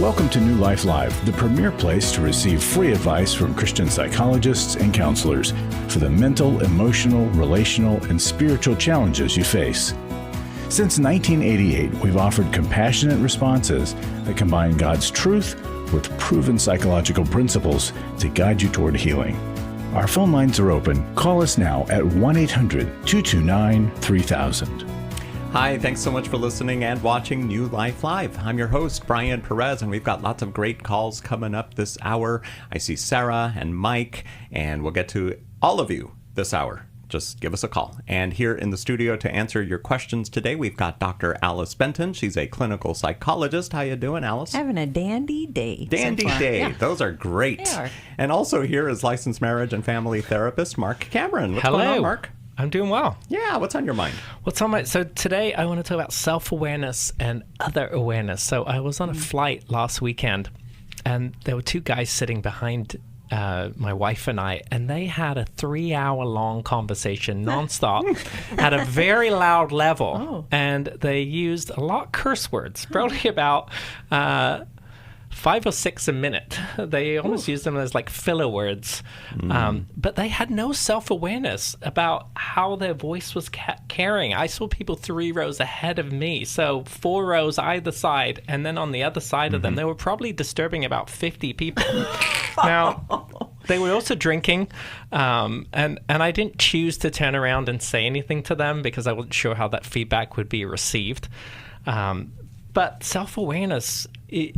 Welcome to New Life Live, the premier place to receive free advice from Christian psychologists and counselors for the mental, emotional, relational, and spiritual challenges you face. Since 1988, we've offered compassionate responses that combine God's truth with proven psychological principles to guide you toward healing. Our phone lines are open. Call us now at 1-800-229-3000. Hi, thanks so much for listening and watching New Life Live. I'm your host, Brian Perez, and we've got lots of great calls coming up this hour. I see Sarah and Mike, and we'll get to all of you this hour. Just give us a call. And here in the studio to answer your questions today, we've got Dr. Alice Benton. She's a clinical psychologist. How you doing, Alice? Having a dandy day. Dandy day. Yeah. Those are great. They are. And also here is licensed marriage and family therapist Marc Cameron. What's Hello. going on, Marc? I'm doing well. Yeah, what's on your mind? So today I want to talk about self-awareness and other awareness. So I was on a flight last weekend, and there were two guys sitting behind my wife and I, and they had a 3-hour-long conversation nonstop at a very loud level, and they used a lot of curse words, probably about 5 or 6 a minute. They almost used them as like filler words. But they had no self-awareness about how their voice was carrying. I saw people 3 rows ahead of me, so 4 rows either side, and then on the other side of them, they were probably disturbing about 50 people. Now, they were also drinking, and I didn't choose to turn around and say anything to them because I wasn't sure how that feedback would be received. But self-awareness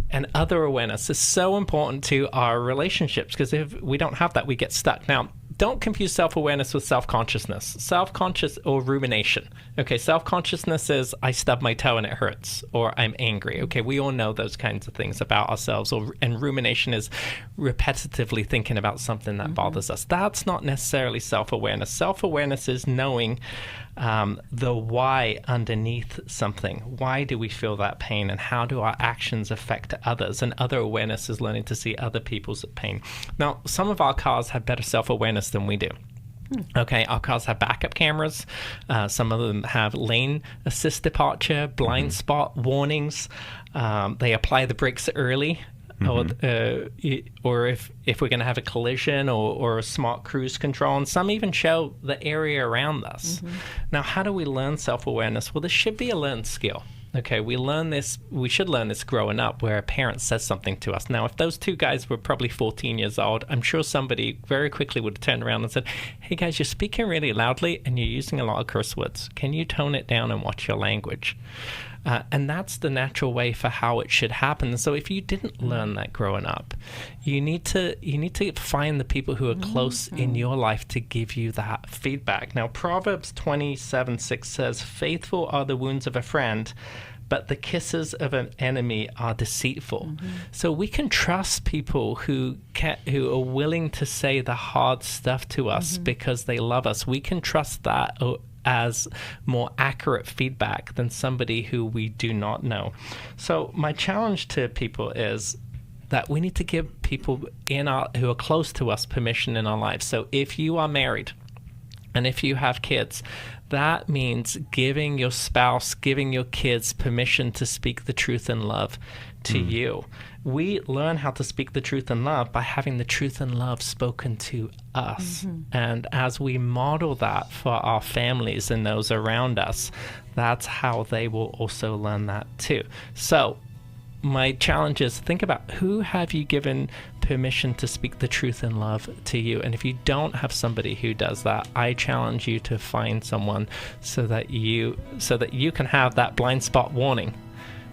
and other awareness is so important to our relationships, because if we don't have that, we get stuck. Now, don't confuse self-awareness with self-consciousness. Self-conscious or rumination. Okay, self-consciousness is I stub my toe and it hurts, or I'm angry. Okay, we all know those kinds of things about ourselves. And rumination is repetitively thinking about something that bothers us. That's not necessarily self-awareness. Self-awareness is knowing the why underneath something. Why do we feel that pain, and how do our actions affect others? And other awareness is learning to see other people's pain. Now, some of our cars have better self-awareness than we do. Okay, our cars have backup cameras. Some of them have lane assist departure, blind spot warnings. They apply the brakes early. Or if we're going to have a collision or a smart cruise control, and some even show the area around us. Now, how do we learn self-awareness? Well, this should be a learned skill. Okay, we should learn this growing up, where a parent says something to us. Now, if those two guys were probably 14 years old, I'm sure somebody very quickly would have turned around and said, hey guys, you're speaking really loudly and you're using a lot of curse words. Can you tone it down and watch your language? And that's the natural way for how it should happen. So if you didn't learn that growing up, you need to find the people who are close in your life to give you that feedback. Now, Proverbs 27:6 says, faithful are the wounds of a friend, but the kisses of an enemy are deceitful. So we can trust people who are willing to say the hard stuff to us because they love us. We can trust that as more accurate feedback than somebody who we do not know. So my challenge to people is that we need to give people who are close to us permission in our lives. So if you are married and if you have kids, that means giving your spouse, giving your kids permission to speak the truth in love to you. We learn how to speak the truth in love by having the truth in love spoken to us. And as we model that for our families and those around us, that's how they will also learn that too. So my challenge is, think about, who have you given permission to speak the truth in love to you? And if you don't have somebody who does that, I challenge you to find someone so that you can have that blind spot warning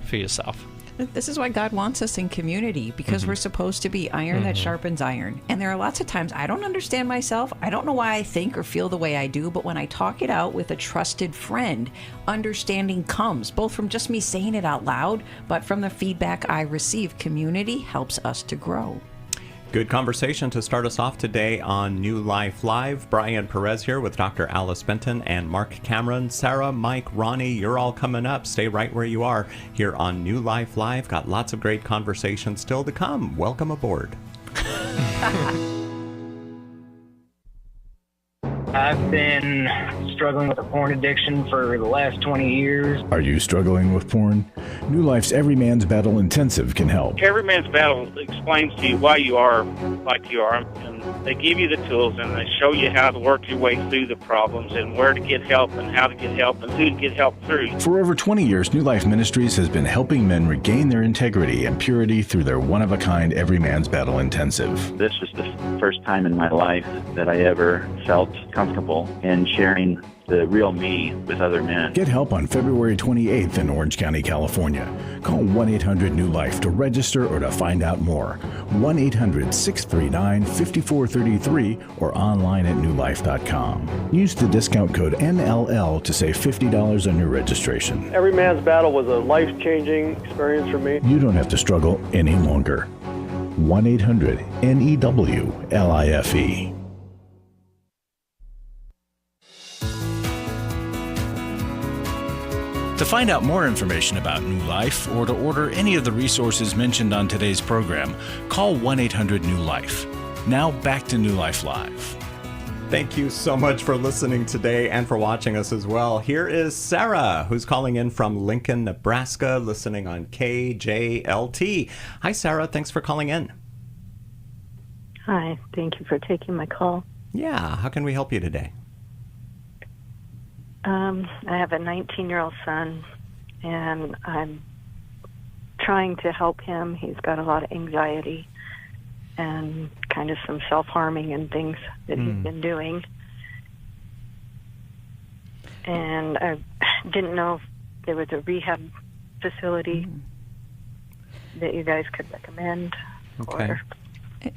for yourself. This is why God wants us in community, because we're supposed to be iron that sharpens iron. And there are lots of times I don't understand myself. I don't know why I think or feel the way I do. But when I talk it out with a trusted friend, understanding comes, both from just me saying it out loud, but from the feedback I receive. Community helps us to grow. Good conversation to start us off today on New Life Live. Brian Perez here with Dr. Alice Benton and Marc Cameron. Sarah, Mike, Ronnie, you're all coming up. Stay right where you are here on New Life Live. Got lots of great conversations still to come. Welcome aboard. I've been struggling with a porn addiction for the last 20 years. Are you struggling with porn? New Life's Every Man's Battle Intensive can help. Every Man's Battle explains to you why you are like you are, and they give you the tools and they show you how to work your way through the problems and where to get help and how to get help and who to get help through. For over 20 years, New Life Ministries has been helping men regain their integrity and purity through their one-of-a-kind Every Man's Battle Intensive. This was the first time in my life that I ever felt comfortable in sharing the real me with other men. Get help on February 28th in Orange County, California. Call 1-800-NEW-LIFE to register or to find out more. 1-800-639-5433 or online at newlife.com. Use the discount code NLL to save $50 on your registration. Every Man's Battle was a life-changing experience for me. You don't have to struggle any longer. 1-800-NEWLIFE. To find out more information about New Life or to order any of the resources mentioned on today's program, call 1-800-NEW-LIFE. Now back to New Life Live. Thank you so much for listening today and for watching us as well. Here is Sarah, who's calling in from Lincoln, Nebraska, listening on KJLT. Hi, Sarah. Thanks for calling in. Hi. Thank you for taking my call. Yeah. How can we help you today? I have a 19-year-old son, and I'm trying to help him. He's got a lot of anxiety and kind of some self-harming and things that he's been doing. And I didn't know if there was a rehab facility that you guys could recommend, or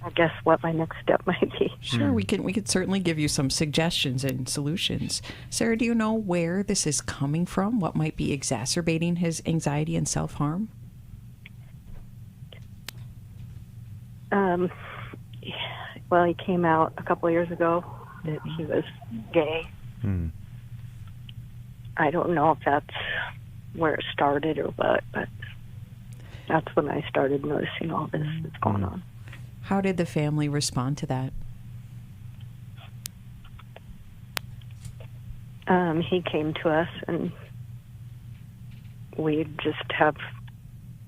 I guess what my next step might be. Sure, we could certainly give you some suggestions and solutions. Sarah, do you know where this is coming from? What might be exacerbating his anxiety and self-harm? Well, he came out a couple of years ago that he was gay. I don't know if that's where it started or what, but that's when I started noticing all this that's going on. How did the family respond to that? He came to us, and we just have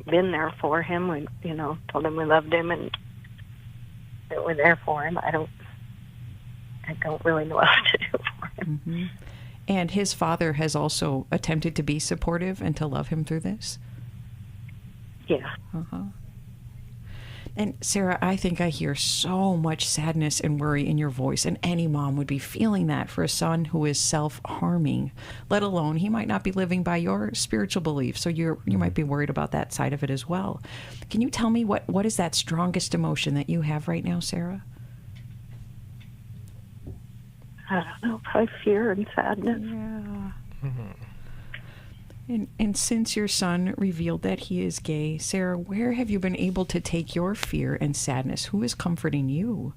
been there for him. We, told him we loved him and that we're there for him. I don't really know what to do for him. Mm-hmm. And his father has also attempted to be supportive and to love him through this? Yeah. And Sarah, I think I hear so much sadness and worry in your voice, and any mom would be feeling that for a son who is self-harming, let alone he might not be living by your spiritual beliefs, so you might be worried about that side of it as well. Can you tell me what is that strongest emotion that you have right now, Sarah? I don't know, probably fear and sadness. Yeah. And since your son revealed that he is gay, Sarah, where have you been able to take your fear and sadness? Who is comforting you?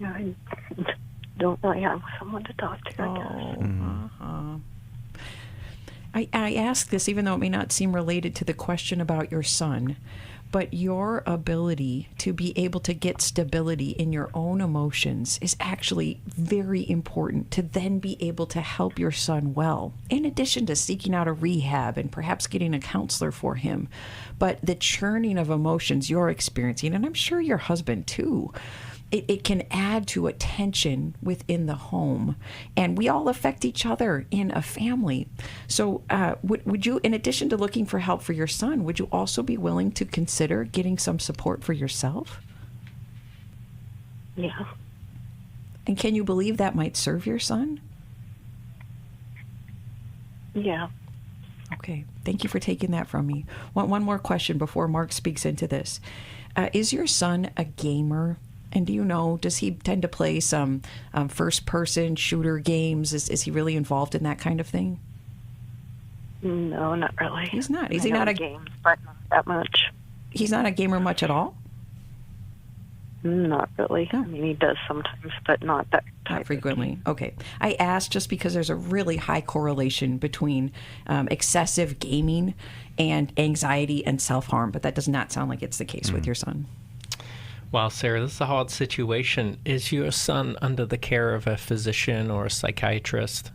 I don't really have someone to talk to, I guess. I ask this even though it may not seem related to the question about your son, but your ability to be able to get stability in your own emotions is actually very important to then be able to help your son well, in addition to seeking out a rehab and perhaps getting a counselor for him. But the churning of emotions you're experiencing, and I'm sure your husband too, it can add to a tension within the home, and we all affect each other in a family. So would you, in addition to looking for help for your son, would you also be willing to consider getting some support for yourself? Yeah. And can you believe that might serve your son? Yeah. Okay. Thank you for taking that from me. One more question before Marc speaks into this. Is your son a gamer? And do you know, does he tend to play some first-person shooter games? Is he really involved in that kind of thing? No, not really. He's not. Is he not a game? But not that much. He's not a gamer much at all? Not really. No. I mean, he does sometimes, but not that Not frequently. Okay. I asked just because there's a really high correlation between excessive gaming and anxiety and self-harm, but that does not sound like it's the case with your son. Wow, Sarah, this is a hard situation. Is your son under the care of a physician or a psychiatrist?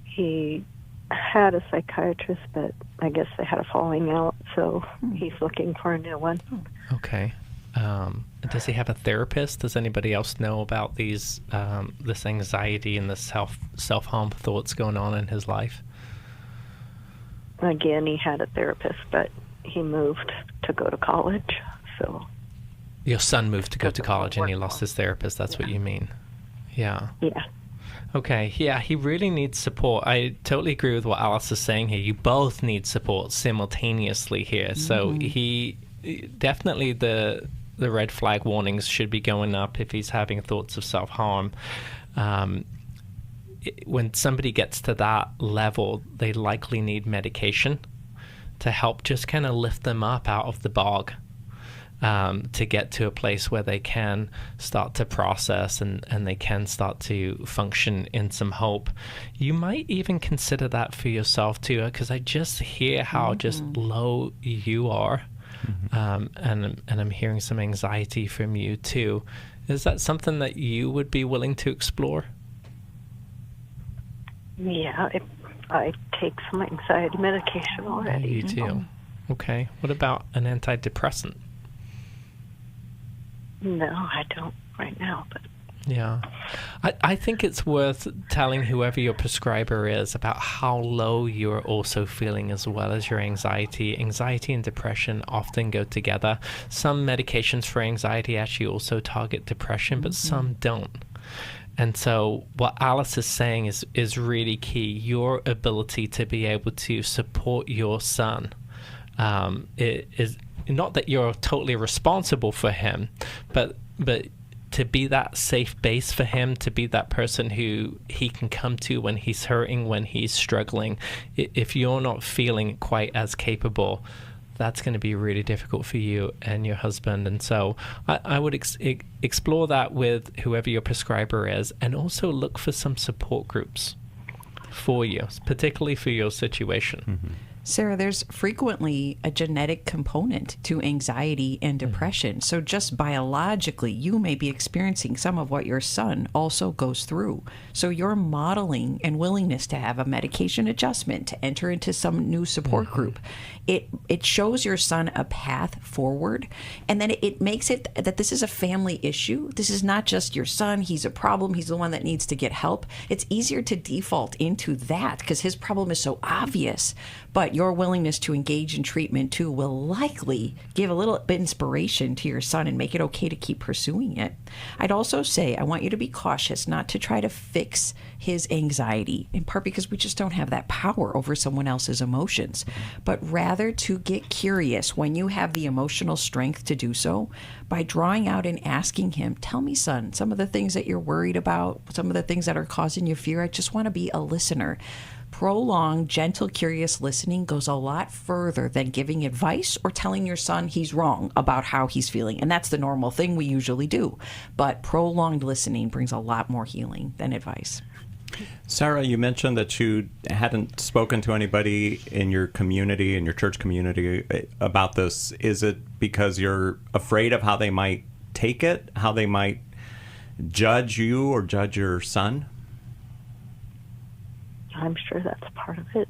He had a psychiatrist, but I guess they had a falling out, so he's looking for a new one. Okay. Does he have a therapist? Does anybody else know about these this anxiety and the self-harm thoughts going on in his life? Again, he had a therapist, but he moved to go to college, so... Your son moved to go to college and he lost his therapist, that's what you mean? Yeah. Yeah. Okay, yeah, he really needs support. I totally agree with what Alice is saying here. You both need support simultaneously here. So he definitely the red flag warnings should be going up if he's having thoughts of self-harm. When somebody gets to that level, they likely need medication to help just kind of lift them up out of the bog. To get to a place where they can start to process and they can start to function in some hope. You might even consider that for yourself too, because I just hear how just low you are, and I'm hearing some anxiety from you too. Is that something that you would be willing to explore? Yeah, I take some anxiety medication already. You too. Okay. What about an antidepressant? No, I don't right now, but... Yeah. I think it's worth telling whoever your prescriber is about how low you're also feeling as well as your anxiety. Anxiety and depression often go together. Some medications for anxiety actually also target depression, but some don't. And so what Alice is saying is really key. Your ability to be able to support your son is not that you're totally responsible for him, but to be that safe base for him, to be that person who he can come to when he's hurting, when he's struggling. If you're not feeling quite as capable, that's going to be really difficult for you and your husband. And so I would explore that with whoever your prescriber is, and also look for some support groups for you, particularly for your situation. Sarah, there's frequently a genetic component to anxiety and depression. So just biologically, you may be experiencing some of what your son also goes through. So your modeling and willingness to have a medication adjustment, to enter into some new support group, it shows your son a path forward. And then it makes it that this is a family issue. This is not just your son. He's a problem. He's the one that needs to get help. It's easier to default into that because his problem is so obvious. But your willingness to engage in treatment, too, will likely give a little bit of inspiration to your son and make it okay to keep pursuing it. I'd also say I want you to be cautious not to try to fix his anxiety, in part because we just don't have that power over someone else's emotions, but rather to get curious when you have the emotional strength to do so by drawing out and asking him, tell me, son, some of the things that you're worried about, some of the things that are causing you fear. I just want to be a listener. Prolonged, gentle, curious listening goes a lot further than giving advice or telling your son he's wrong about how he's feeling. And that's the normal thing we usually do. But prolonged listening brings a lot more healing than advice. Sarah, you mentioned that you hadn't spoken to anybody in your community, in your church community, about this. Is it because you're afraid of how they might take it, how they might judge you or judge your son? I'm sure that's part of it.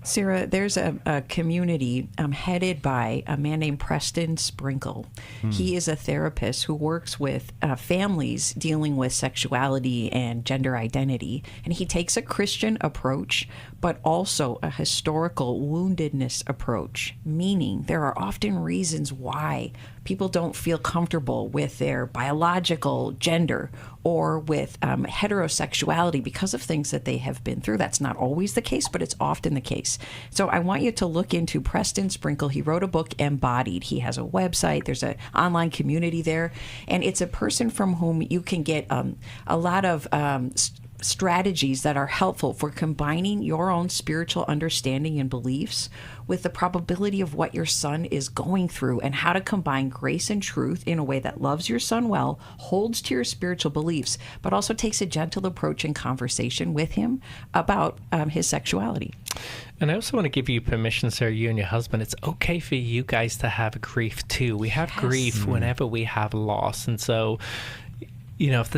Sarah, there's a community headed by a man named Preston Sprinkle. He is a therapist who works with families dealing with sexuality and gender identity. And he takes a Christian approach, but also a historical woundedness approach, meaning there are often reasons why people don't feel comfortable with their biological gender or with heterosexuality because of things that they have been through. That's not always the case, but it's often the case. So I want you to look into Preston Sprinkle. He wrote a book, Embodied. He has a website. There's an online community there. And it's a person from whom you can get a lot of strategies that are helpful for combining your own spiritual understanding and beliefs with the probability of what your son is going through, and how to combine grace and truth in a way that loves your son well, holds to your spiritual beliefs, but also takes a gentle approach in conversation with him about his sexuality. And I also want to give you permission, Sarah, you and your husband, it's okay for you guys to have grief too. We have grief whenever we have loss. And so, you know, if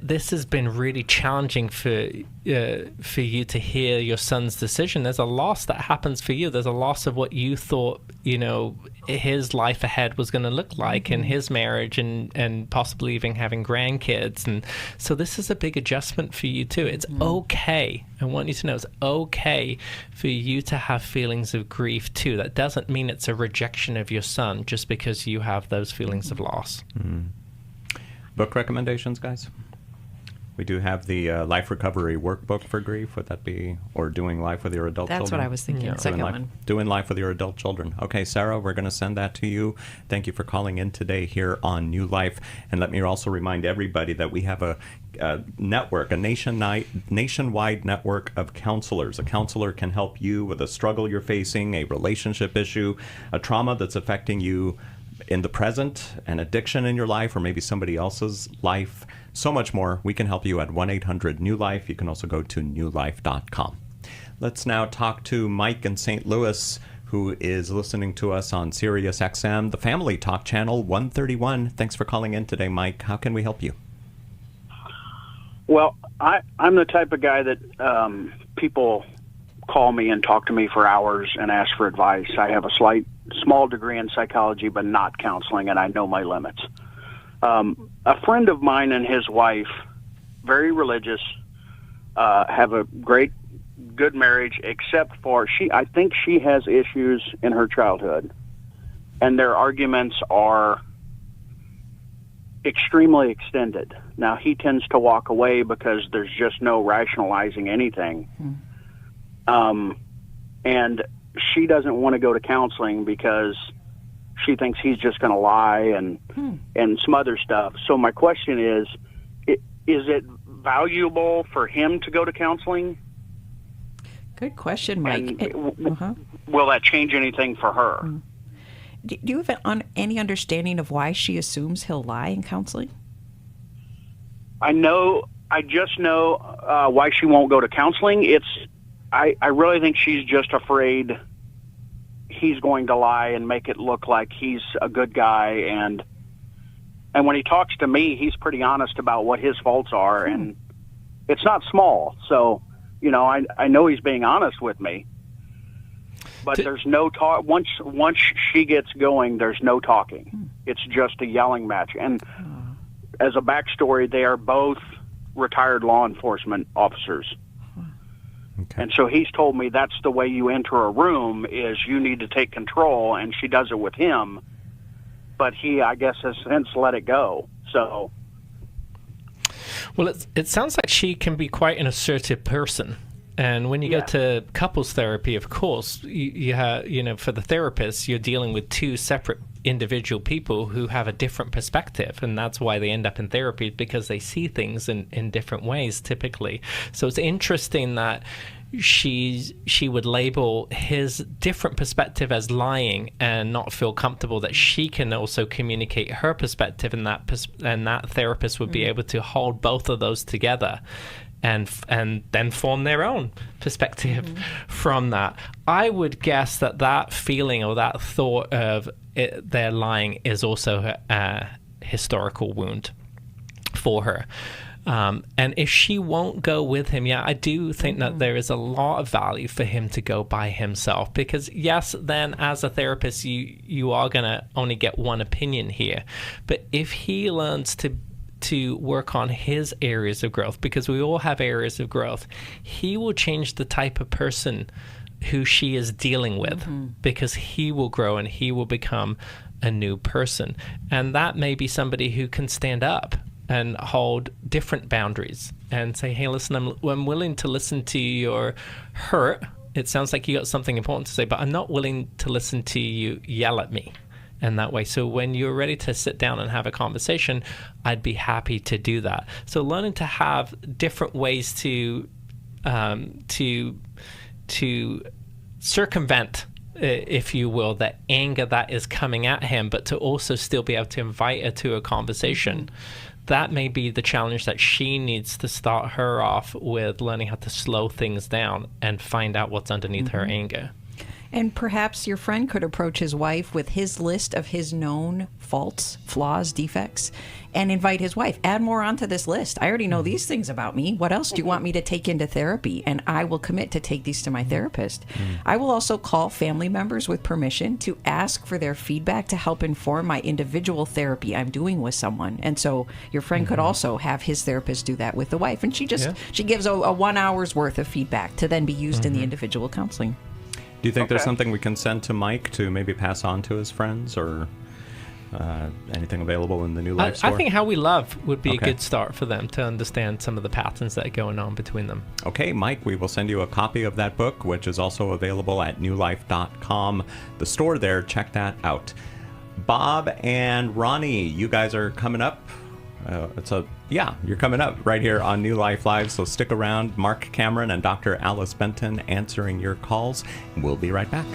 this has been really challenging for you to hear your son's decision, there's a loss that happens for you. There's a loss of what you thought, you know, his life ahead was going to look like, in his marriage, and possibly even having grandkids. And so this is a big adjustment for you too. It's okay. I want you to know it's okay for you to have feelings of grief too. That doesn't mean it's a rejection of your son just because you have those feelings of loss. Book recommendations, guys? We do have the Life Recovery Workbook for Grief. Would that be, or Doing Life with Your Adult Children? That's what I was thinking, second one. Doing Life with Your Adult Children. Okay, Sarah, we're going to send that to you. Thank you for calling in today here on New Life. And let me also remind everybody that we have a network, a nationwide network of counselors. A counselor can help you with a struggle you're facing, a relationship issue, a trauma that's affecting you in the present, an addiction in your life, or maybe somebody else's life, so much more. We can help you at 1-800-NEW-LIFE. You can also go to newlife.com. Let's now talk to Mike in St. Louis, who is listening to us on Sirius XM, the Family Talk Channel 131. Thanks for calling in today, Mike. How can we help you? Well, I'm the type of guy that people call me and talk to me for hours and ask for advice. I have a small degree in psychology, but not counseling, and I know my limits. A friend of mine and his wife, very religious, have a good marriage, except for I think she has issues in her childhood, and their arguments are extremely extended. Now, he tends to walk away because there's just no rationalizing anything. And she doesn't want to go to counseling because she thinks he's just going to lie and some other stuff. So my question is it valuable for him to go to counseling? Good question, Mike. Will that change anything for her? Do you have any understanding of why she assumes he'll lie in counseling? I just know why she won't go to counseling. I really think she's just afraid he's going to lie and make it look like he's a good guy. And when he talks to me, he's pretty honest about what his faults are, and it's not small. So, you know, I know he's being honest with me, but there's no talk. Once she gets going, there's no talking. It's just a yelling match. And as a backstory, they are both retired law enforcement officers. Okay. And so he's told me that's the way you enter a room, is you need to take control, and she does it with him. But he, I guess, has since let it go. So, well, it sounds like she can be quite an assertive person. And when you go to couples therapy, of course, you have, you know, for the therapist, you're dealing with two separate individual people who have a different perspective, and that's why they end up in therapy, because they see things in different ways typically. So it's interesting that she would label his different perspective as lying and not feel comfortable that she can also communicate her perspective, and that therapist would be able to hold both of those together and then form their own perspective from that. I would guess that feeling or that thought of they're lying is also a historical wound for her. And if she won't go with him, I do think that there is a lot of value for him to go by himself, because yes, then as a therapist, you are going to only get one opinion here. But if he learns to work on his areas of growth, because we all have areas of growth, he will change the type of person who she is dealing with, because he will grow and he will become a new person. And that may be somebody who can stand up and hold different boundaries and say, hey, listen, I'm willing to listen to your hurt. It sounds like you got something important to say, but I'm not willing to listen to you yell at me. in that way. So when you're ready to sit down and have a conversation, I'd be happy to do that. So learning to have different ways to circumvent, if you will, the anger that is coming at him, but to also still be able to invite her to a conversation. That may be the challenge that she needs to start her off with, learning how to slow things down and find out what's underneath her anger. And perhaps your friend could approach his wife with his list of his known faults, flaws, defects, and invite his wife. Add more onto this list. I already know these things about me. What else do you want me to take into therapy? And I will commit to take these to my therapist. I will also call family members with permission to ask for their feedback to help inform my individual therapy I'm doing with someone. And so your friend could also have his therapist do that with the wife. And she gives a 1 hour's worth of feedback to then be used in the individual counseling. Do you think there's something we can send to Mike to maybe pass on to his friends, or anything available in the New Life store? I think How We Love would be a good start for them to understand some of the patterns that are going on between them. Okay, Mike, we will send you a copy of that book, which is also available at newlife.com. The store there, check that out. Bob and Ronnie, you guys are coming up. You're coming up right here on New Life Live, so stick around. Marc Cameron and Dr. Alice Benton answering your calls. We'll be right back.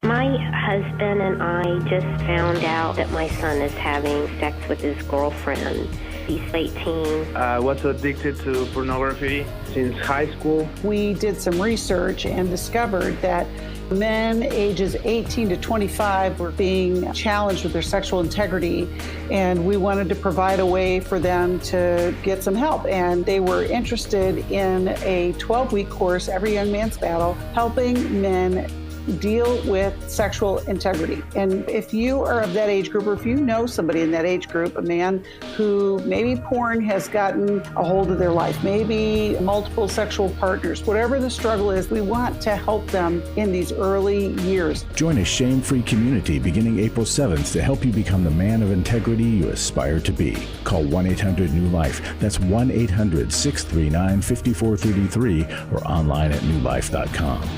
My husband and I just found out that my son is having sex with his girlfriend. He's 18. I was addicted to pornography since high school. We did some research and discovered that men ages 18 to 25 were being challenged with their sexual integrity, and we wanted to provide a way for them to get some help. And they were interested in a 12-week course, Every Young Man's Battle, helping men deal with sexual integrity. And if you are of that age group, or if you know somebody in that age group, a man who maybe porn has gotten a hold of their life, maybe multiple sexual partners, whatever the struggle is, we want to help them in these early years. Join a shame-free community beginning April 7th to help you become the man of integrity you aspire to be. Call 1-800-NEW-LIFE. That's 1-800-639-5433 or online at newlife.com.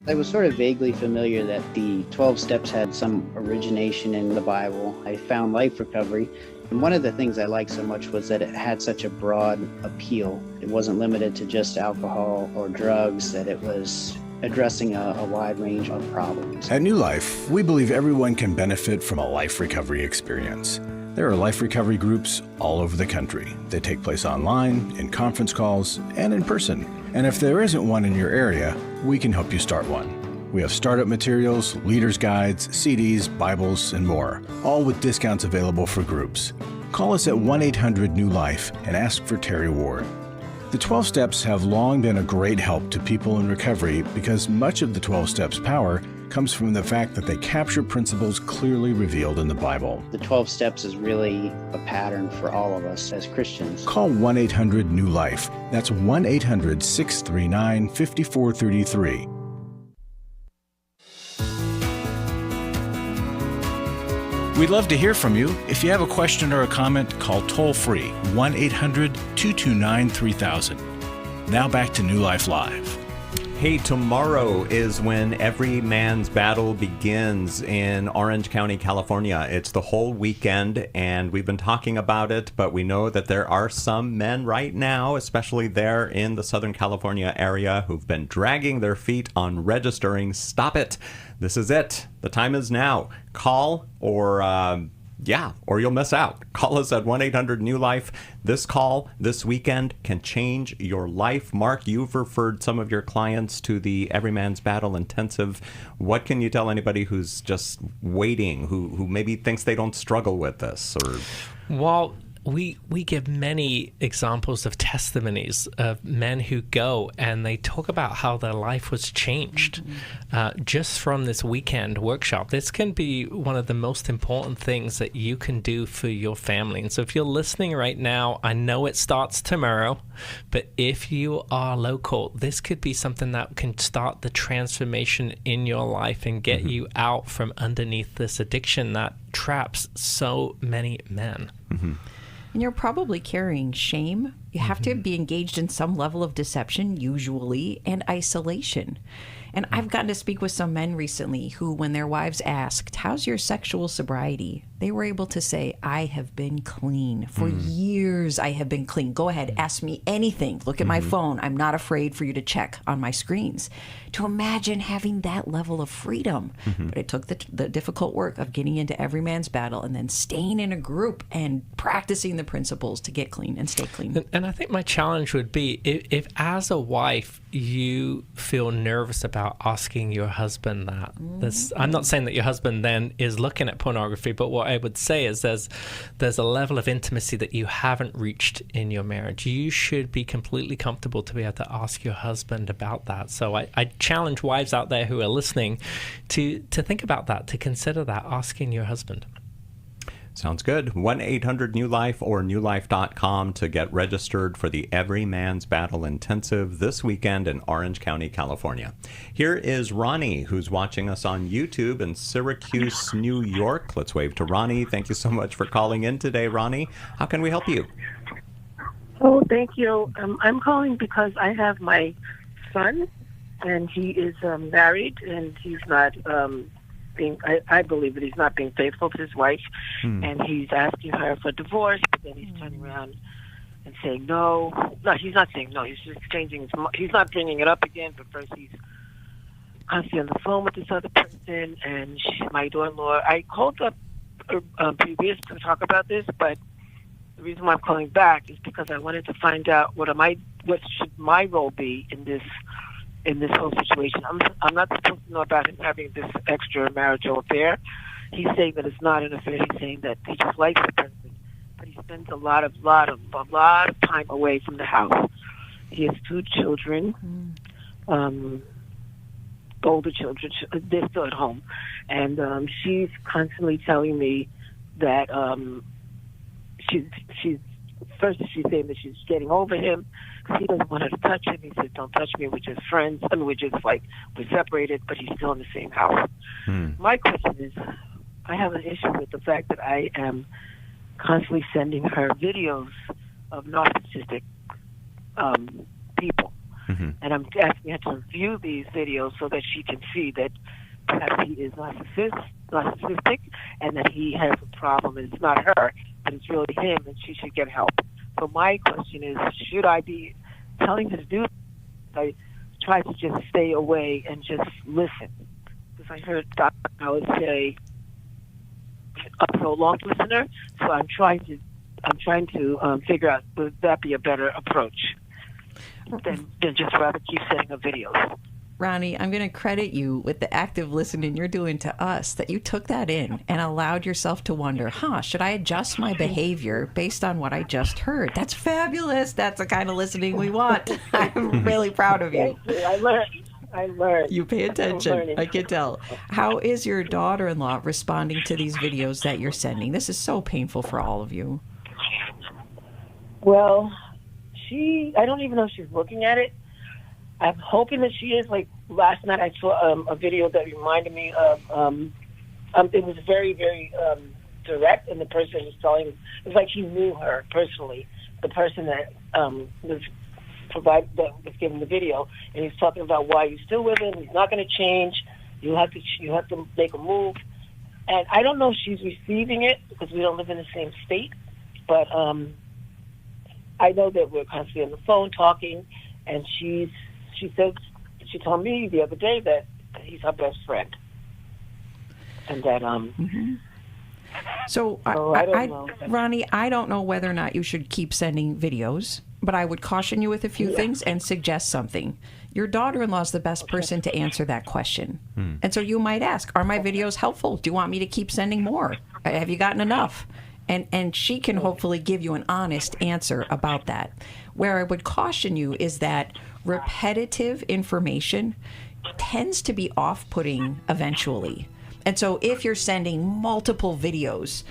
I was sort of vaguely familiar that the 12 steps had some origination in the Bible. I found Life Recovery, and one of the things I liked so much was that it had such a broad appeal. It wasn't limited to just alcohol or drugs, that it was addressing a wide range of problems. At New Life, we believe everyone can benefit from a life recovery experience. There are life recovery groups all over the country. They take place online, in conference calls, and in person. And if there isn't one in your area, we can help you start one. We have startup materials, leaders' guides, CDs, Bibles, and more, all with discounts available for groups. Call us at 1-800-NEW-LIFE and ask for Terry Ward. The 12 Steps have long been a great help to people in recovery because much of the 12 Steps' power comes from the fact that they capture principles clearly revealed in the Bible. The 12 Steps is really a pattern for all of us as Christians. Call 1-800-NEW-LIFE. That's 1-800-639-5433. We'd love to hear from you. If you have a question or a comment, call toll-free 1-800-229-3000. Now back to New Life Live. Hey, tomorrow is when Every Man's Battle begins in Orange County, California. It's the whole weekend, and we've been talking about it, but we know that there are some men right now, especially there in the Southern California area, who've been dragging their feet on registering. Stop it. This is it. The time is now. Call or you'll miss out. Call us at 1-800-NEW-LIFE. This call this weekend can change your life. Marc, you've referred some of your clients to the Every Man's Battle Intensive. What can you tell anybody who's just waiting, who maybe thinks they don't struggle with this? Well, we give many examples of testimonies of men who go and they talk about how their life was changed just from this weekend workshop. This can be one of the most important things that you can do for your family. And so if you're listening right now, I know it starts tomorrow, but if you are local, this could be something that can start the transformation in your life and get you out from underneath this addiction that traps so many men. And you're probably carrying shame. You have to be engaged in some level of deception, usually, and isolation. And I've gotten to speak with some men recently who, when their wives asked, how's your sexual sobriety? They were able to say, I have been clean. For years, I have been clean. Go ahead, ask me anything. Look at my phone. I'm not afraid for you to check on my screens. To imagine having that level of freedom. But it took the difficult work of getting into every man's battle and then staying in a group and practicing the principles to get clean and stay clean. And I think my challenge would be if as a wife, you feel nervous about asking your husband that. I'm not saying that your husband then is looking at pornography, but what I would say is there's a level of intimacy that you haven't reached in your marriage. You should be completely comfortable to be able to ask your husband about that. So I challenge wives out there who are listening to think about that, to consider that, asking your husband. Sounds good. 1-800-NEW-LIFE or newlife.com to get registered for the Every Man's Battle Intensive this weekend in Orange County, California. Here is Ronnie, who's watching us on YouTube in Syracuse, New York. Let's wave to Ronnie. Thank you so much for calling in today, Ronnie. How can we help you? Oh, thank you. I'm calling because I have my son, and he is married, and he's not I believe that he's not being faithful to his wife, and he's asking her for divorce, but then he's turning around and saying no. No, he's not saying no. He's just changing he's not bringing it up again, but first he's constantly on the phone with this other person, and my daughter-in-law. I called up previous to talk about this, but the reason why I'm calling back is because I wanted to find out what should my role be in this whole situation. I'm not supposed to know about him having this extramarital affair. He's saying that it's not an affair. He's saying that he just likes the person, but he spends a lot of time away from the house. He has 2 children, older children. They're still at home, and she's constantly telling me that she's saying that she's getting over him. He doesn't want her to touch him. He says, don't touch me. We're just friends. I mean, we're separated, but he's still in the same house. My question is, I have an issue with the fact that I am constantly sending her videos of narcissistic people. And I'm asking her to view these videos so that she can see that perhaps he is narcissistic and that he has a problem. And it's not her, but it's really him, and she should get help. So my question is, should I be telling her to do this? I try to just stay away and just listen. Because I heard Dr. Howard say, a prolonged listener, so I'm trying to figure out, would that be a better approach than just rather keep sending her videos? Ronnie, I'm going to credit you with the active listening you're doing to us, that you took that in and allowed yourself to wonder, should I adjust my behavior based on what I just heard? That's fabulous. That's the kind of listening we want. I'm really proud of you. Thank you. I learned. You pay attention. I can tell. How is your daughter-in-law responding to these videos that you're sending? This is so painful for all of you. Well, I don't even know if she's looking at it. I'm hoping that she is. Like last night, I saw a video that reminded me of. It was very, very direct, and the person was telling. It was like he knew her personally. The person that was given the video, and he's talking about why you're still with him. He's not going to change. You have to make a move. And I don't know if she's receiving it because we don't live in the same state. But I know that we're constantly on the phone talking, and she told me the other day that he's her best friend, and that So I don't know. Ronnie, I don't know whether or not you should keep sending videos, but I would caution you with a few things and suggest something. Your daughter-in-law is the best person to answer that question, and so you might ask, "Are my videos helpful? Do you want me to keep sending more? Have you gotten enough?" And she can hopefully give you an honest answer about that. Where I would caution you is that repetitive information tends to be off-putting eventually. And so if you're sending multiple videos,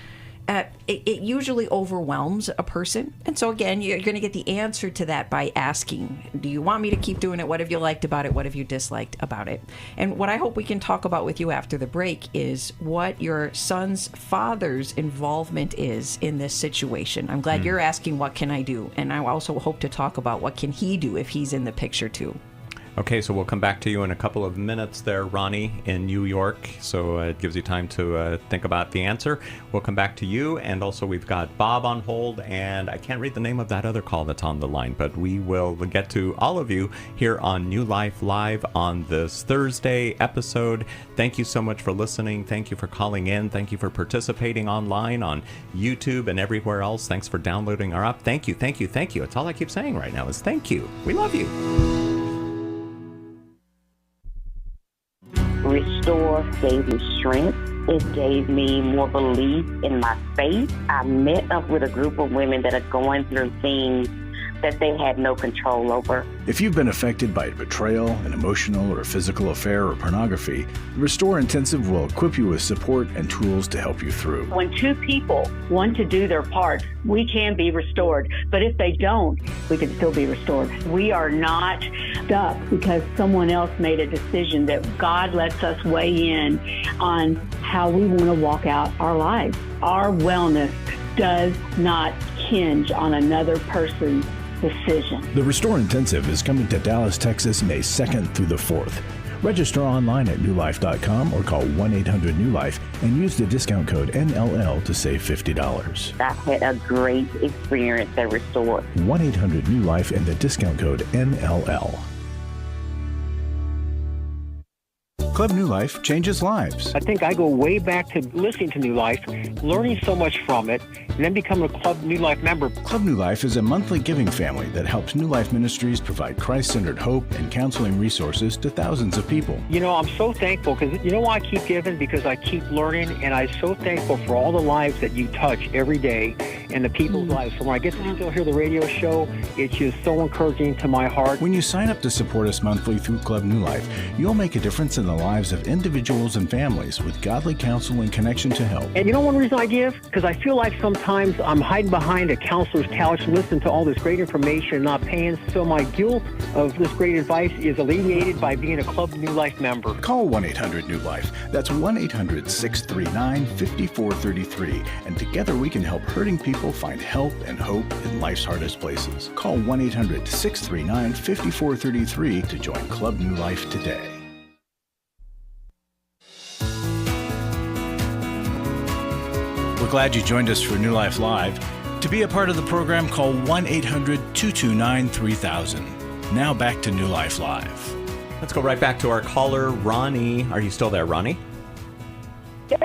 it usually overwhelms a person. And so again, you're going to get the answer to that by asking, do you want me to keep doing it? What have you liked about it? What have you disliked about it? And what I hope we can talk about with you after the break is what your son's father's involvement is in this situation. I'm glad you're asking, what can I do? And I also hope to talk about what can he do if he's in the picture too. Okay, so we'll come back to you in a couple of minutes there, Ronnie, in New York. So it gives you time to think about the answer. We'll come back to you. And also we've got Bob on hold. And I can't read the name of that other call that's on the line, but we will get to all of you here on New Life Live on this Thursday episode. Thank you so much for listening. Thank you for calling in. Thank you for participating online on YouTube and everywhere else. Thanks for downloading our app. Thank you, thank you, thank you. It's all I keep saying right now is thank you. We love you. Restore gave me strength. It gave me more belief in my faith. I met up with a group of women that are going through things that they had no control over. If you've been affected by betrayal, an emotional or physical affair, or pornography, the Restore Intensive will equip you with support and tools to help you through. When two people want to do their part, we can be restored. But if they don't, we can still be restored. We are not stuck because someone else made a decision. That God lets us weigh in on how we want to walk out our lives. Our wellness does not hinge on another person's decision. The Restore Intensive is coming to Dallas, Texas, May 2nd through the 4th. Register online at newlife.com or call 1-800-NEW-LIFE and use the discount code NLL to save $50. I had a great experience at Restore. 1-800-NEW-LIFE and the discount code NLL. Club New Life changes lives. I think I go way back to listening to New Life, learning so much from it, and then becoming a Club New Life member. Club New Life is a monthly giving family that helps New Life Ministries provide Christ-centered hope and counseling resources to thousands of people. You know, I'm so thankful because you know why I keep giving? Because I keep learning, and I'm so thankful for all the lives that you touch every day and the people's lives. So when I get to still hear the radio show, it's just so encouraging to my heart. When you sign up to support us monthly through Club New Life, you'll make a difference in the lives of individuals and families with godly counsel and connection to help. And you know one reason I give? Because I feel like sometimes I'm hiding behind a counselor's couch, listening to all this great information and not paying. So my guilt of this great advice is alleviated by being a Club New Life member. Call 1-800-NEW-LIFE. That's 1-800-639-5433. And together we can help hurting people find help and hope in life's hardest places. Call 1-800-639-5433 to join Club New Life today. We're glad you joined us for New Life Live. To be a part of the program, call 1-800-229-3000. Now back to New Life Live. Let's go right back to our caller, Ronnie. Are you still there, Ronnie? Yes.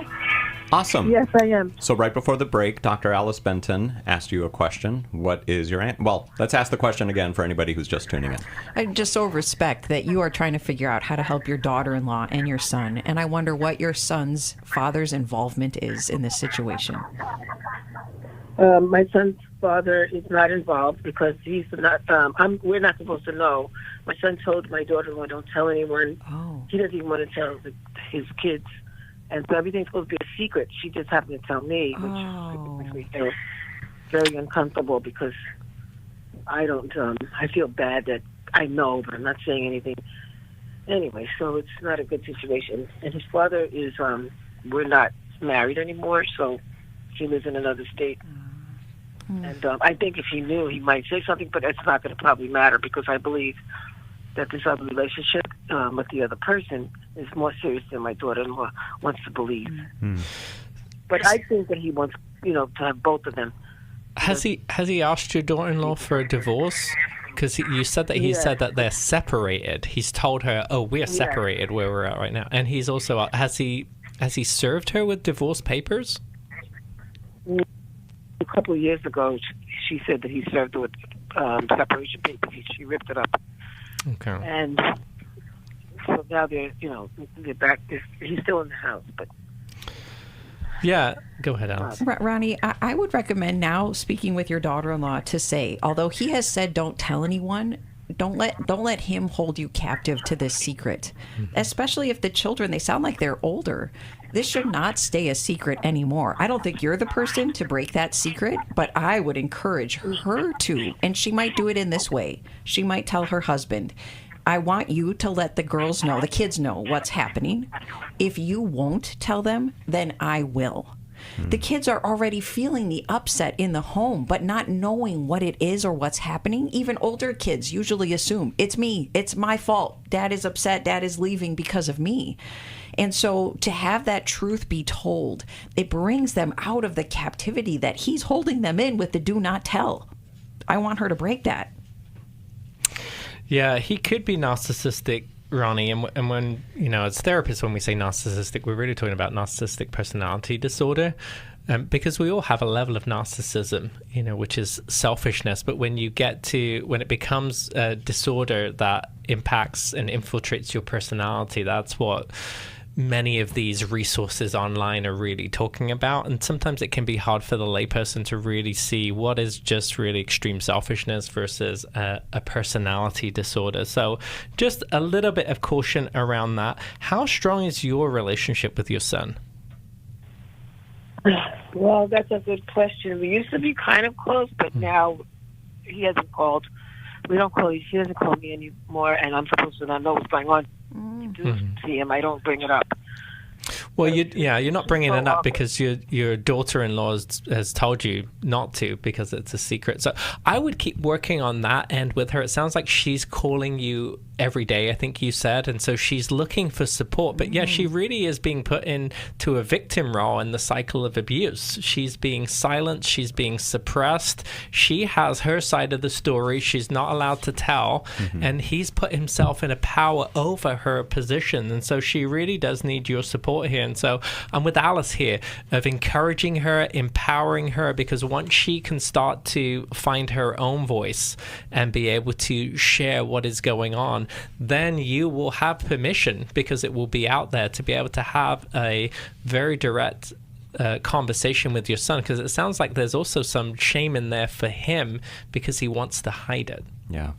Awesome. Yes, I am. So right before the break, Dr. Alice Benton asked you a question. What is your answer? Well, let's ask the question again for anybody who's just tuning in. I just so respect that you are trying to figure out how to help your daughter-in-law and your son, and I wonder what your son's father's involvement is in this situation. My son's father is not involved because he's not. We're not supposed to know. My son told my daughter-in-law, "Don't tell anyone." Oh. He doesn't even want to tell his kids, and so everything's supposed to be a secret. She just happened to tell me, which makes me feel very uncomfortable because I don't. I feel bad that I know, but I'm not saying anything. Anyway, so it's not a good situation. And his father is. We're not married anymore, so he lives in another state. And I think if he knew, he might say something, but it's not going to probably matter because I believe that this other relationship with the other person is more serious than my daughter-in-law wants to believe. But I think that he wants, to have both of them. Has he asked your daughter-in-law for a divorce? Because you said that said that they're separated. He's told her, "Oh, we're separated where we're at right now." And he's also has he served her with divorce papers? A couple of years ago, she said that he served her with separation papers. She ripped it up. Okay. And so now they're back. He's still in the house, but. Yeah, go ahead, Alice. Ronnie, I would recommend now speaking with your daughter-in-law to say, although he has said don't tell anyone, don't let him hold you captive to this secret, especially if the children, they sound like they're older. This should not stay a secret anymore. I don't think you're the person to break that secret, but I would encourage her to, and she might do it in this way. She might tell her husband, I want you to let the girls know, the kids know what's happening. If you won't tell them, then I will. The kids are already feeling the upset in the home, but not knowing what it is or what's happening. Even older kids usually assume, it's me, it's my fault. Dad is upset, Dad is leaving because of me. And so to have that truth be told, it brings them out of the captivity that he's holding them in with the do not tell. I want her to break that. Yeah, he could be narcissistic, Ronnie, and when, as therapists, when we say narcissistic, we're really talking about narcissistic personality disorder, because we all have a level of narcissism, which is selfishness. But when it becomes a disorder that impacts and infiltrates your personality, that's what many of these resources online are really talking about. And sometimes it can be hard for the layperson to really see what is just really extreme selfishness versus a personality disorder. So just a little bit of caution around that. How strong is your relationship with your son? Well, that's a good question. We used to be kind of close, but now he hasn't called. He doesn't call me anymore, and I'm supposed to not know what's going on. To see him, I don't bring it up. Well, you're not bringing it up because your daughter-in-law has told you not to, because it's a secret. So I would keep working on that end with her. It sounds like she's calling you every day, I think you said, and so she's looking for support. But yeah, she really is being put into a victim role in the cycle of abuse. She's being silenced, she's being suppressed, she has her side of the story she's not allowed to tell, and he's put himself in a power over her position, and so she really does need your support here. And so I'm with Alice here of encouraging her, empowering her, because once she can start to find her own voice and be able to share what is going on, then you will have permission, because it will be out there, to be able to have a very direct conversation with your son, because it sounds like there's also some shame in there for him because he wants to hide it. Yeah.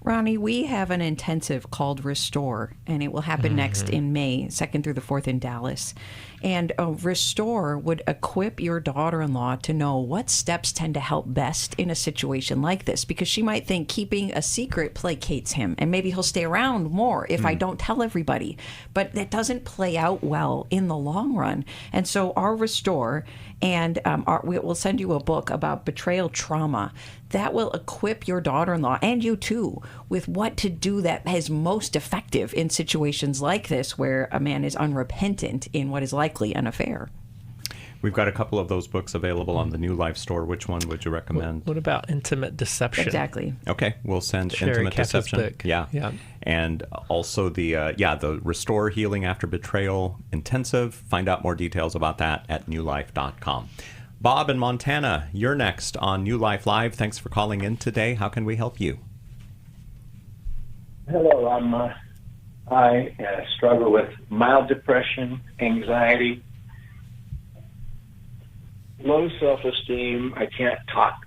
Ronnie, we have an intensive called Restore, and it will happen next in May, 2nd through the 4th in Dallas. And Restore would equip your daughter-in-law to know what steps tend to help best in a situation like this, because she might think keeping a secret placates him, and maybe he'll stay around more if I don't tell everybody. But that doesn't play out well in the long run. And so our Restore, and we'll send you a book about betrayal trauma that will equip your daughter-in-law, and you too, with what to do that is most effective in situations like this, where a man is unrepentant in what is likely an affair. We've got a couple of those books available on the New Life store. Which one would you recommend? What about Intimate Deception? Exactly. Okay, we'll send Sherry Intimate Keffer's Deception. book. Yeah. And also the Restore Healing After Betrayal Intensive. Find out more details about that at newlife.com. Bob in Montana, you're next on New Life Live. Thanks for calling in today. How can we help you? Hello, I struggle with mild depression, anxiety, low self-esteem. I can't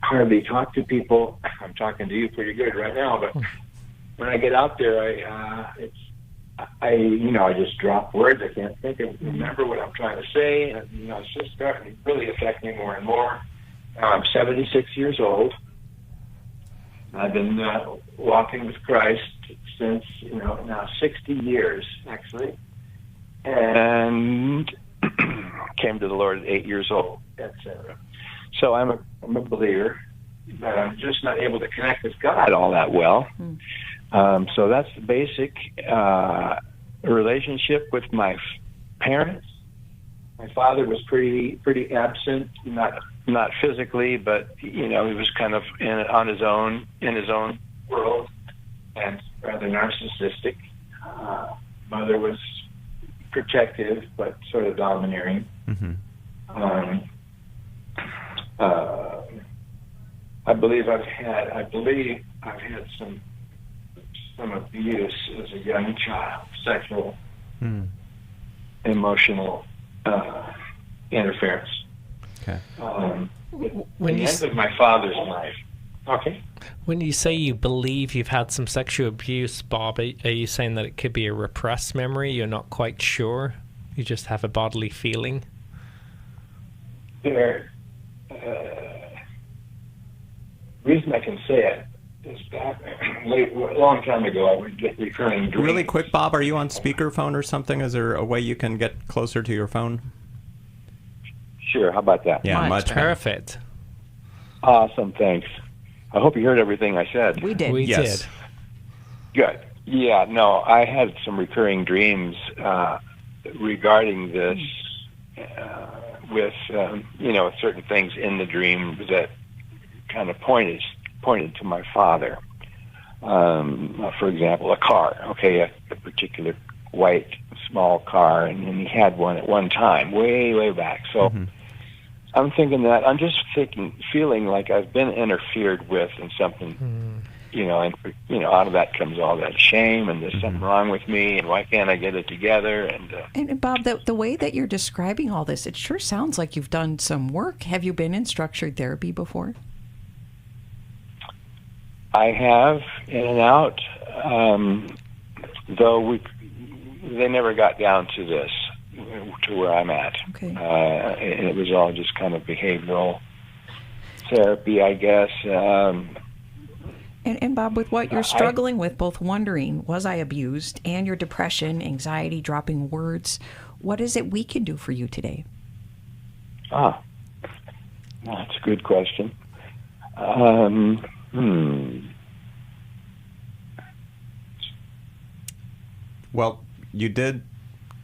hardly talk to people. I'm talking to you pretty good right now, but when I get out there, I just drop words. I can't remember what I'm trying to say, and it's just starting to really affect me more and more. I'm 76 years old. I've been walking with Christ since now 60 years actually, and came to the Lord at 8 years old, etc. So I'm a believer, but I'm just not able to connect with God all that well. So that's the basic relationship with my parents. My father was pretty absent, not physically, but he was kind of in his own world, and rather narcissistic. Mother was protective, but sort of domineering. I believe I've had some abuse as a young child, sexual, emotional interference. Okay. The end of my father's life. Okay. When you say you believe you've had some sexual abuse, Bob, are you saying that it could be a repressed memory? You're not quite sure? You just have a bodily feeling? The reason I can say it is back a long time ago, I would get recurring dreams. Really quick, Bob, are you on speakerphone or something? Is there a way you can get closer to your phone? Sure, how about that? Yeah, much better. Perfect. Awesome, thanks. I hope you heard everything I said. We did. We Yes. did. Good. Yeah, no, I had some recurring dreams regarding this with, certain things in the dream that kind of pointed to my father. For example, a car, a particular white small car, and he had one at one time, way back. So I'm thinking that I'm just feeling like I've been interfered with in something, and out of that comes all that shame, and there's something wrong with me, and why can't I get it together? And Bob, the way that you're describing all this, it sure sounds like you've done some work. Have you been in structured therapy before? I have, in and out, though they never got down to this, to where I'm at. Okay. And it was all just kind of behavioral therapy, I guess. And Bob, with what you're struggling with, both wondering, was I abused, and your depression, anxiety, dropping words, what is it we can do for you today? That's a good question. Well, you did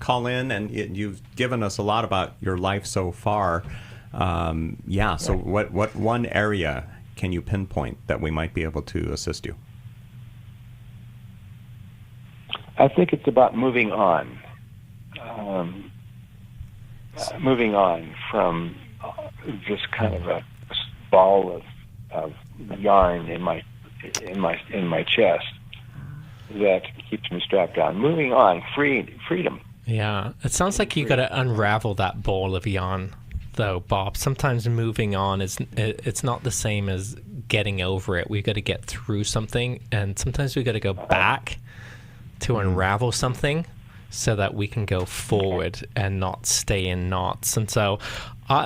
call in, and you've given us a lot about your life so far. So what one area can you pinpoint that we might be able to assist you? I think it's about moving on. Moving on from just kind of a ball of yarn in my chest that keeps me strapped down. Moving on, freedom. Yeah, it sounds like you got to unravel that ball of yarn, though, Bob. Sometimes moving on it's not the same as getting over it. We've got to get through something, and sometimes we've got to go back to unravel something so that we can go forward and not stay in knots. And so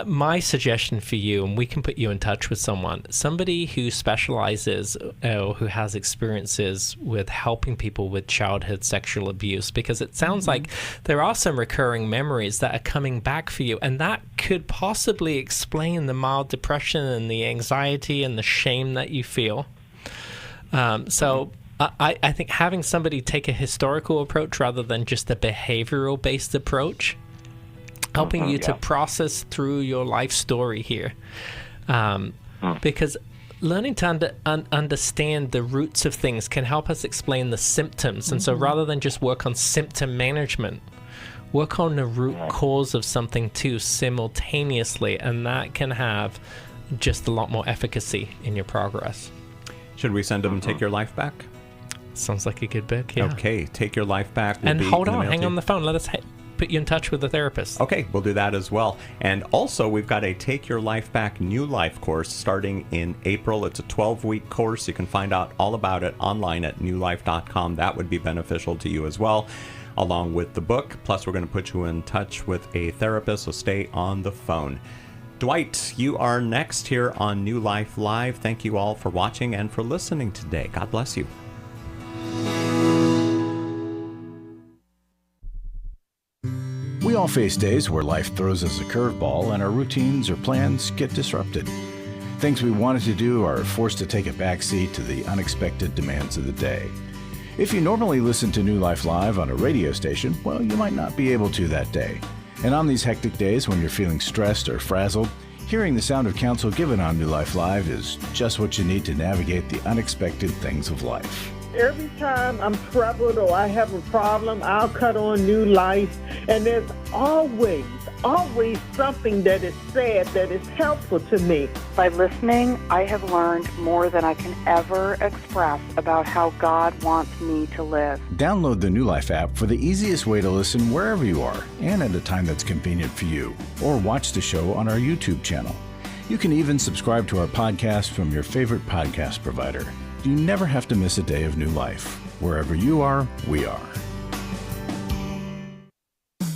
my suggestion for you, and we can put you in touch with somebody who specializes or who has experiences with helping people with childhood sexual abuse, because it sounds like there are some recurring memories that are coming back for you, and that could possibly explain the mild depression and the anxiety and the shame that you feel. I think having somebody take a historical approach rather than just a behavioral-based approach, helping you to process through your life story here. Because learning to understand the roots of things can help us explain the symptoms. And so rather than just work on symptom management, work on the root cause of something too simultaneously, and that can have just a lot more efficacy in your progress. Should we send them Take Your Life Back? Sounds like a good book, yeah. Okay, Take Your Life Back. And hold on, hang on the phone. Let us put you in touch with a therapist. Okay, we'll do that as well. And also, we've got a Take Your Life Back New Life course starting in April. It's a 12-week course. You can find out all about it online at newlife.com. That would be beneficial to you as well, along with the book. Plus, we're going to put you in touch with a therapist, so stay on the phone. Dwight, you are next here on New Life Live. Thank you all for watching and for listening today. God bless you. We all face days where life throws us a curveball and our routines or plans get disrupted. Things we wanted to do are forced to take a backseat to the unexpected demands of the day. If you normally listen to New Life Live on a radio station, well, you might not be able to that day. And on these hectic days when you're feeling stressed or frazzled, hearing the sound of counsel given on New Life Live is just what you need to navigate the unexpected things of life. Every time I'm troubled or I have a problem, I'll cut on New Life, and there's always something that is said that is helpful to me. By listening, I have learned more than I can ever express about how God wants me to live. Download the New Life app for the easiest way to listen wherever you are and at a time that's convenient for you, or watch the show on our YouTube channel. You can even subscribe to our podcast from your favorite podcast provider. You never have to miss a day of new life. Wherever you are, we are.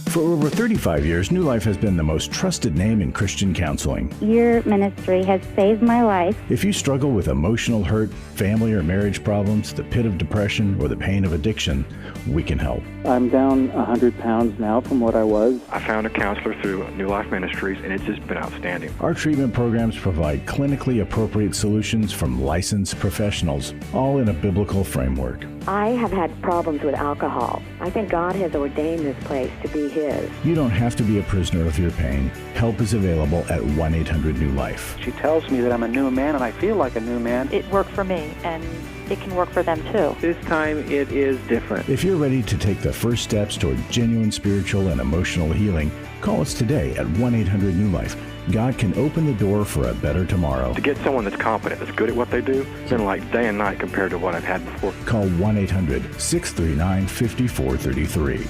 For over 35 years, New Life has been the most trusted name in Christian counseling. Your ministry has saved my life. If you struggle with emotional hurt, family or marriage problems, the pit of depression, or the pain of addiction, we can help. I'm down 100 pounds now from what I was. I found a counselor through New Life Ministries, and it's just been outstanding. Our treatment programs provide clinically appropriate solutions from licensed professionals, all in a biblical framework. I have had problems with alcohol. I think God has ordained this place to be His. You don't have to be a prisoner of your pain. Help is available at 1-800-NEW-LIFE. She tells me that I'm a new man, and I feel like a new man. It worked for me, and it can work for them too. This time it is different. If you're ready to take the first steps toward genuine spiritual and emotional healing, call us today at 1-800-NEW-LIFE. God can open the door for a better tomorrow. To get someone that's competent, that's good at what they do, it's been like day and night compared to what I've had before. Call 1-800-639-5433.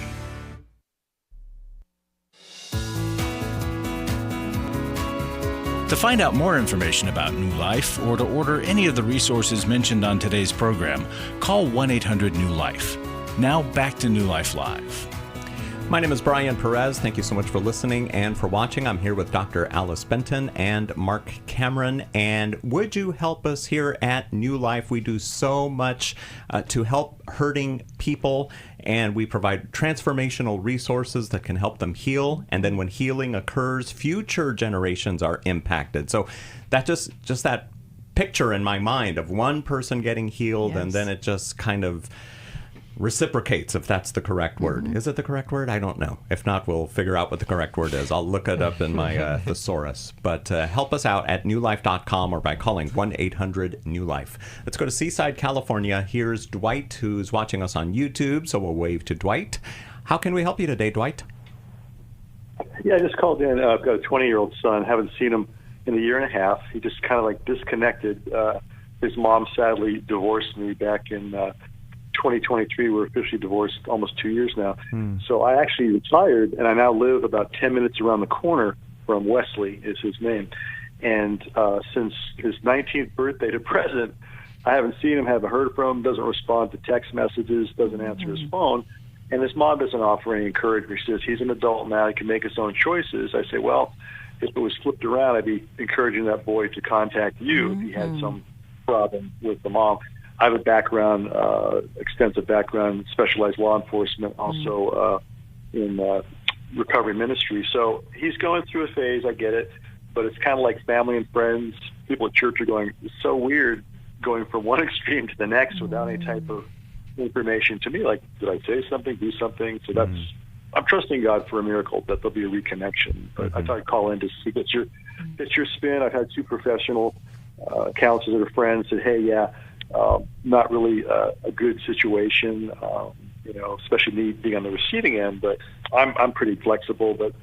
To find out more information about New Life or to order any of the resources mentioned on today's program, call 1-800-NEW-LIFE. Now back to New Life Live. My name is Brian Perez. Thank you so much for listening and for watching. I'm here with Dr. Alice Benton and Marc Cameron. And would you help us here at New Life? We do so much to help hurting people, and we provide transformational resources that can help them heal. And then when healing occurs, future generations are impacted. So that just that picture in my mind of one person getting healed, and then it just kind of reciprocates, if that's the correct word. Is it the correct word? I don't know. If not, we'll figure out what the correct word is. I'll look it up in my thesaurus. But help us out at newlife.com or by calling 1-800-NEW-LIFE. Let's go to Seaside, California. Here's Dwight, who's watching us on YouTube, so we'll wave to Dwight. How can we help you today, Dwight? Yeah, I just called in. I've got a 20-year-old son. Haven't seen him in a year and a half. He just kind of like disconnected. His mom sadly divorced me back in 2023. We're officially divorced almost 2 years now. So I actually retired, and I now live about 10 minutes around the corner from Wesley, is his name. And since his 19th birthday to present, I haven't seen him, haven't heard from him, doesn't respond to text messages, doesn't answer his phone. And his mom doesn't offer any encouragement. She says, he's an adult now, he can make his own choices. I say, well, if it was flipped around, I'd be encouraging that boy to contact you if he had some problem with the mom. I have a background, extensive background, specialized law enforcement, also in recovery ministry. So he's going through a phase, I get it, but it's kind of like family and friends. People at church are going, it's so weird going from one extreme to the next without any type of information to me, like, did I say something, do something? So that's, I'm trusting God for a miracle, that there'll be a reconnection. But I thought I'd call in to see, get your spin. I've had two professional counselors that are friends said, hey, not really a good situation, especially me being on the receiving end, but I'm pretty flexible. But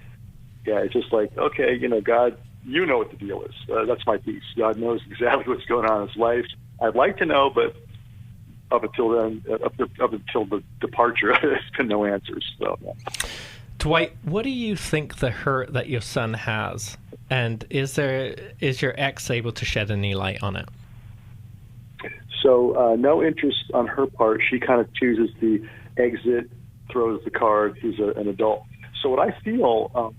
yeah, it's just like, okay, God, you know what the deal is. That's my piece. God knows exactly what's going on in his life. I'd like to know, but up until then, up until the departure, there's been no answers. So, yeah. Dwight, what do you think the hurt that your son has, and is your ex able to shed any light on it? So no interest on her part. She kind of chooses the exit, throws the card. He's an adult. So what I feel,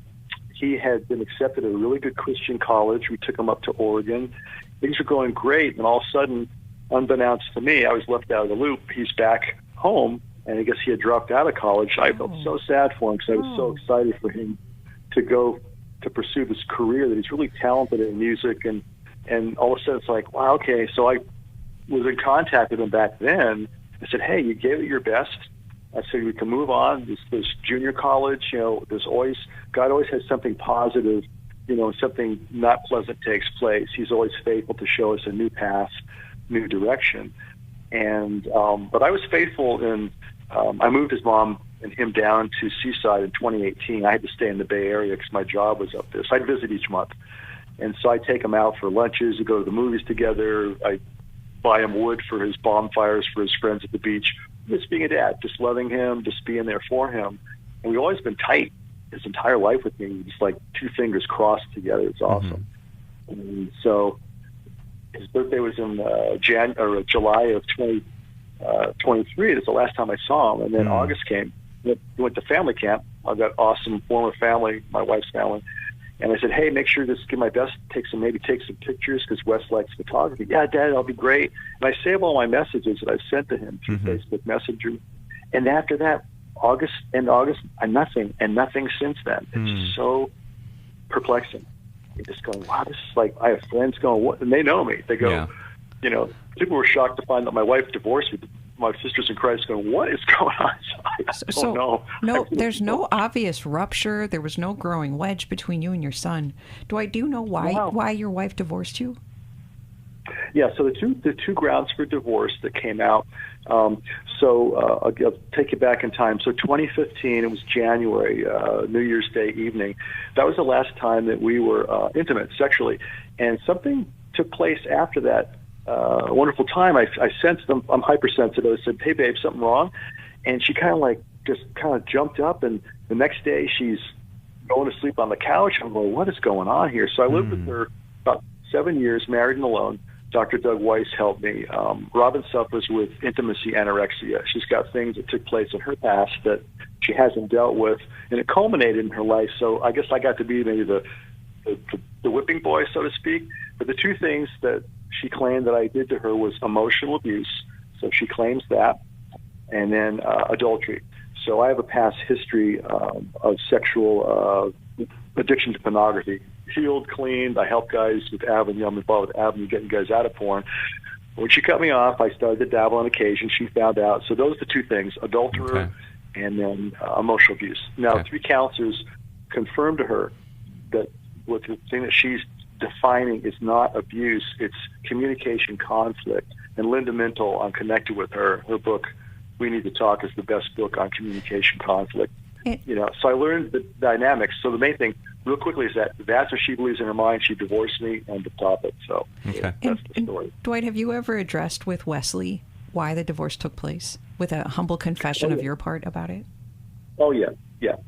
he had been accepted at a really good Christian college. We took him up to Oregon. Things were going great, and all of a sudden, unbeknownst to me, I was left out of the loop. He's back home, and I guess he had dropped out of college. I felt so sad for him because I was so excited for him to go to pursue this career that he's really talented in music, and all of a sudden it's like, wow, okay. So I was in contact with him back then. I said, hey, you gave it your best. I said, we can move on. This junior college, there's always, God always has something positive, something not pleasant takes place. He's always faithful to show us a new path, new direction. And, but I was faithful in, I moved his mom and him down to Seaside in 2018. I had to stay in the Bay Area because my job was up there. So I'd visit each month. And so I'd take him out for lunches, we go to the movies together. I buy him wood for his bonfires for his friends at the beach. Just being a dad, just loving him, just being there for him. And we've always been tight his entire life with me, just like two fingers crossed together. It's awesome. And so his birthday was in July of 2023. That's the last time I saw him. And then August came. We went to family camp. I've got awesome former family, my wife's family. And I said, hey, make sure to give my best, take some pictures because Wes likes photography. Yeah, Dad, that'll be great. And I save all my messages that I've sent to him through Facebook Messenger. And after that, August, and nothing since then. It's so perplexing. You're just going, wow, this is like, I have friends going, what? And they know me. They go, people were shocked to find that my wife divorced me. My sisters in Christ going, what is going on? I don't know. No, there's no obvious rupture. There was no growing wedge between you and your son. Do you know why your wife divorced you? Yeah, so the two grounds for divorce that came out. I'll take you back in time. So 2015, it was January, New Year's Day evening. That was the last time that we were intimate sexually, and something took place after that. A wonderful time. I sensed them. I'm hypersensitive. I said, hey, babe, something wrong? And she kind of jumped up, and the next day she's going to sleep on the couch. I'm going, what is going on here? So I lived with her about 7 years, married and alone. Dr. Doug Weiss helped me. Robin suffers with intimacy anorexia. She's got things that took place in her past that she hasn't dealt with, and it culminated in her life. So I guess I got to be maybe the whipping boy, so to speak. But the two things that she claimed that I did to her was emotional abuse. So she claims that, and then adultery. So I have a past history of sexual addiction to pornography. Healed, cleaned. I help guys with Avenue. I'm involved with Avenue, getting guys out of porn. When she cut me off, I started to dabble on occasion. She found out. So those are the two things, adulterer and then emotional abuse. Now, 3 counselors confirmed to her that what the thing that she's defining is not abuse, it's communication conflict. And Linda Mintle, I'm connected with her. Her book, We Need to Talk, is the best book on communication conflict. So I learned the dynamics. So the main thing, real quickly, is that's what she believes in her mind. She divorced me, end of topic. So that's the story. Dwight, have you ever addressed with Wesley why the divorce took place, with a humble confession of your part about it? Oh, yeah.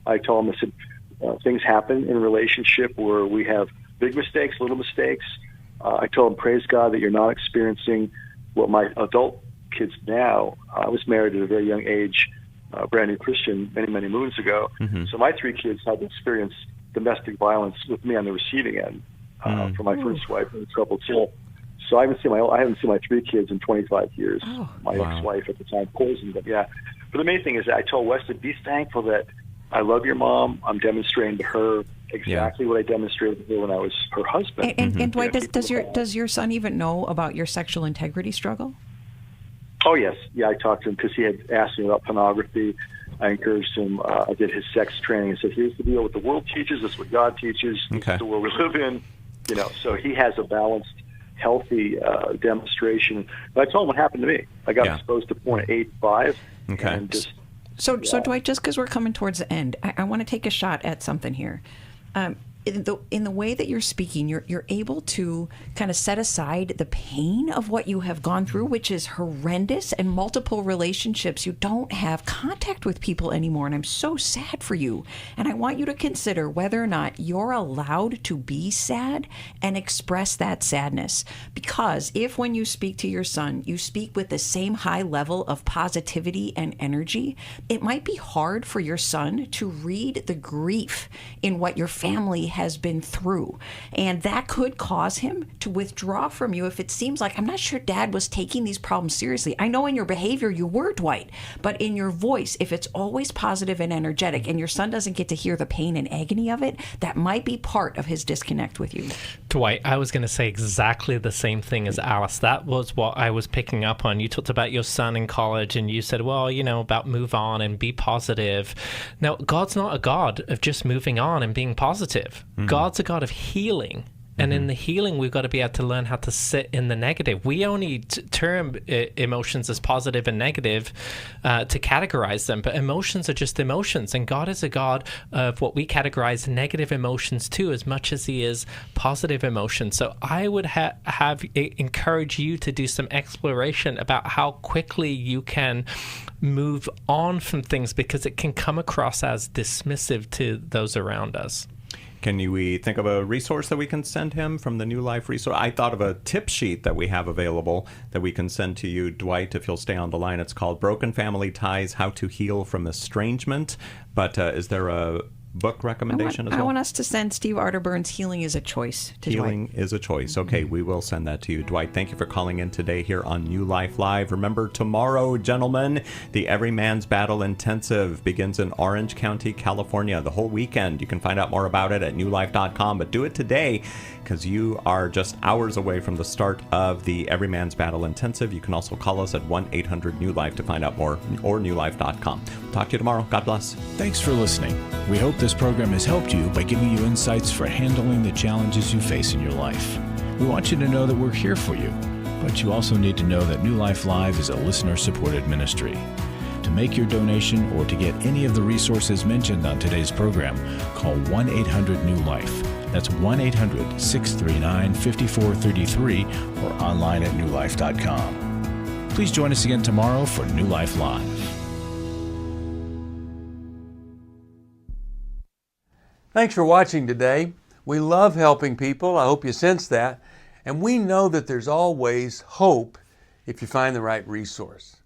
I told him, I said, things happen in a relationship where we have big mistakes, little mistakes. I told him, praise God that you're not experiencing what my adult kids now. I was married at a very young age, brand new Christian, many, many moons ago. So my 3 kids had experienced domestic violence with me on the receiving end from my first wife in troubled soul. So I haven't seen my 3 kids in 25 years. My ex-wife at the time poisoned them. Yeah. But the main thing is that I told Wes to be thankful that I love your mom. I'm demonstrating to her exactly what I demonstrated to her when I was her husband. And Dwight, does your son even know about your sexual integrity struggle? Oh, yes. Yeah, I talked to him because he had asked me about pornography. I encouraged him. I did his sex training. I said, here's the deal. What the world teaches, this is what God teaches. This is the world we live in. So he has a balanced, healthy demonstration. But I told him what happened to me. I got exposed to porn at age 5. And just, So Dwight, just because we're coming towards the end, I want to take a shot at something here. In the way that you're speaking, you're able to kind of set aside the pain of what you have gone through, which is horrendous, and multiple relationships. You don't have contact with people anymore, and I'm so sad for you. And I want you to consider whether or not you're allowed to be sad and express that sadness. Because if when you speak to your son, you speak with the same high level of positivity and energy, it might be hard for your son to read the grief in what your family has been through, and that could cause him to withdraw from you if it seems like, I'm not sure Dad was taking these problems seriously. I know in your behavior you were, Dwight, but in your voice, if it's always positive and energetic and your son doesn't get to hear the pain and agony of it, that might be part of his disconnect with you. Dwight, I was going to say exactly the same thing as Alice. That was what I was picking up on. You talked about your son in college, and you said, well, about move on and be positive. Now, God's not a God of just moving on and being positive. God's a God of healing. And in the healing, we've got to be able to learn how to sit in the negative. We only term emotions as positive and negative to categorize them, but emotions are just emotions. And God is a God of what we categorize negative emotions too, as much as he is positive emotions. So I would encourage you to do some exploration about how quickly you can move on from things, because it can come across as dismissive to those around us. Can we think of a resource that we can send him from the New Life resource? I thought of a tip sheet that we have available that we can send to you, Dwight, if you'll stay on the line. It's called Broken Family Ties, How to Heal from Estrangement. But is there a book recommendation as well? I want us to send Steve Arterburn's Healing is a Choice to Healing is a Choice. Okay, we will send that to you. Dwight, thank you for calling in today here on New Life Live. Remember, tomorrow, gentlemen, the Every Man's Battle Intensive begins in Orange County, California, the whole weekend. You can find out more about it at newlife.com, but do it today because you are just hours away from the start of the Every Man's Battle Intensive. You can also call us at 1-800-NEW-LIFE to find out more, or newlife.com. We'll talk to you tomorrow. God bless. Thanks for listening. We hope this program has helped you by giving you insights for handling the challenges you face in your life. We want you to know that we're here for you, but you also need to know that New Life Live is a listener-supported ministry. To make your donation or to get any of the resources mentioned on today's program, call 1-800-NEW-LIFE. That's 1-800-639-5433 or online at newlife.com. Please join us again tomorrow for New Life Live. Thanks for watching today. We love helping people. I hope you sense that. And we know that there's always hope if you find the right resource.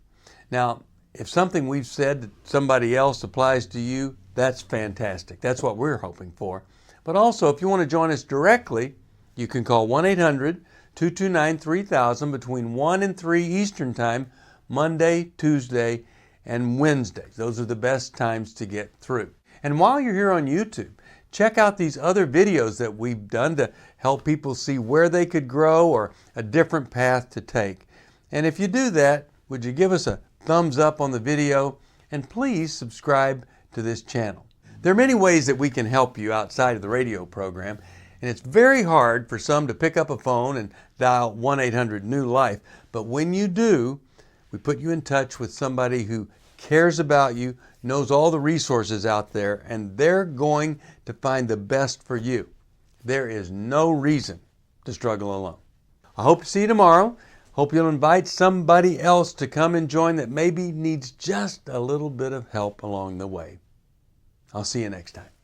Now, if something we've said to somebody else applies to you, that's fantastic. That's what we're hoping for. But also, if you want to join us directly, you can call 1-800-229-3000 between 1 and 3 Eastern Time, Monday, Tuesday, and Wednesday. Those are the best times to get through. And while you're here on YouTube, check out these other videos that we've done to help people see where they could grow or a different path to take. And if you do that, would you give us a thumbs up on the video? And please subscribe to this channel. There are many ways that we can help you outside of the radio program, and it's very hard for some to pick up a phone and dial 1-800-NEW-LIFE. But when you do, we put you in touch with somebody who cares about you, knows all the resources out there, and they're going to find the best for you. There is no reason to struggle alone. I hope to see you tomorrow. Hope you'll invite somebody else to come and join that maybe needs just a little bit of help along the way. I'll see you next time.